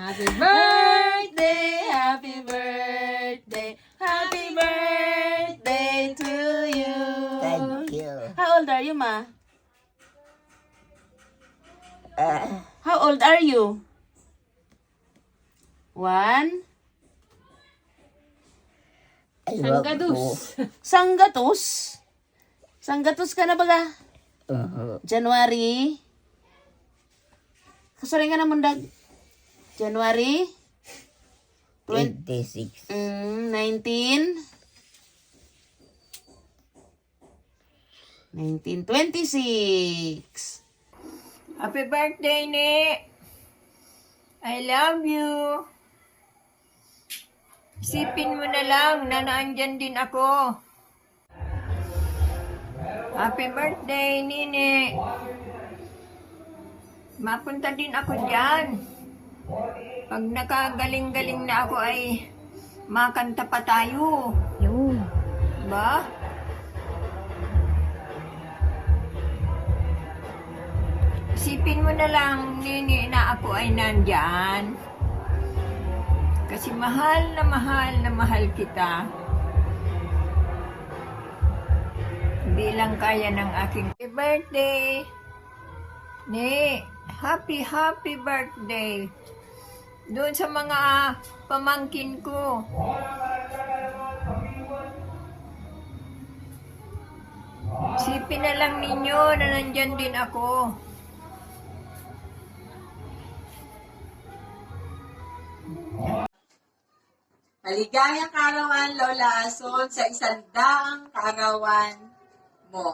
Happy birthday, happy birthday, happy birthday to you. Thank you. How old are you, Ma? How old are you? 1? Sanggatus? Sanggatus ka na baga? January? Kasaring ka na mundag? January? 26. 19? 1926. Happy birthday, Ne! I love you. Isipin mo na lang na naandyan din ako. Happy birthday, Nini. Mapunta din ako dyan. Pag nakagaling-galing na ako ay makanta pa tayo. Yun. Ba? Isipin mo na lang, Nini, na ako ay nandyan. Kasi mahal na mahal kita. Hindi lang kaya ng aking birthday. Ni, happy birthday. Doon sa mga pamangkin ko. Isipin na lang ninyo na nandyan din ako. Maligayang kaarawan, Lola Ason, sa 100 kaarawan mo.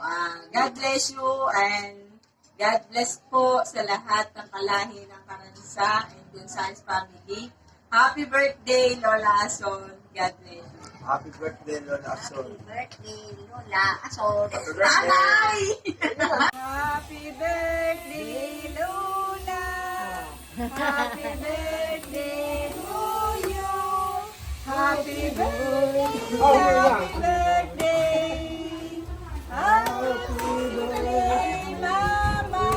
God bless you and God bless po sa lahat ng kalahi ng Karanza and Gonzales family. Happy birthday, Lola Ason. God bless you. Happy birthday, Lola Ason. Birthday, Lola Ason. Happy birthday. Happy birthday, Lola. Happy birthday to you. Happy birthday. Happy birthday. Happy birthday, Mama.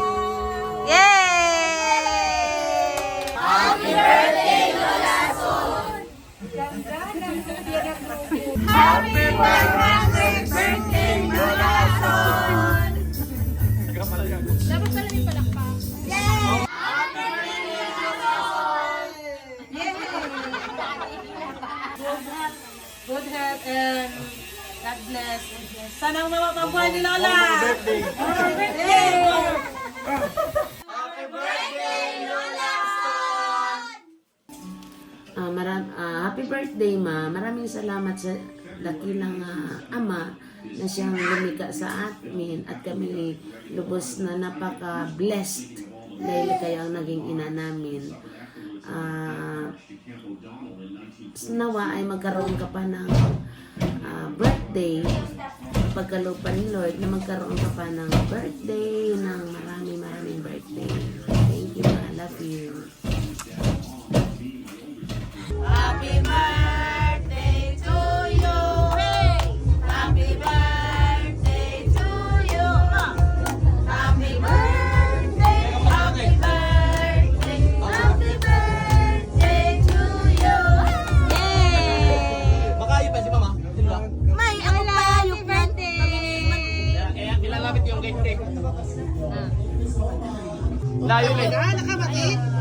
Yay! Happy birthday, Lola Son. Happy birthday, Lola Son. Good health and God bless. Sana mapapabuhay ni Lola. Birthday. Happy birthday! Happy birthday, Ma. Maraming salamat sa dakilang ama na siyang lumika sa amin at kami lubos na napaka-blessed dahil kayo ang naging ina namin. Nawa ay magkaroon ka pa ng birthday pagkalupa ni Lord na magkaroon ka pa ng birthday ng maraming birthday. Thank you, I love you. Happy birthday to you. Hey! Happy birthday to you. Happy birthday. Happy birthday. Happy birthday to you. Yay! Makayo pa si Mama? Sino ba? May ako pa yung birthday. Ilalapit yung cake. Layo ulit. Nakabati?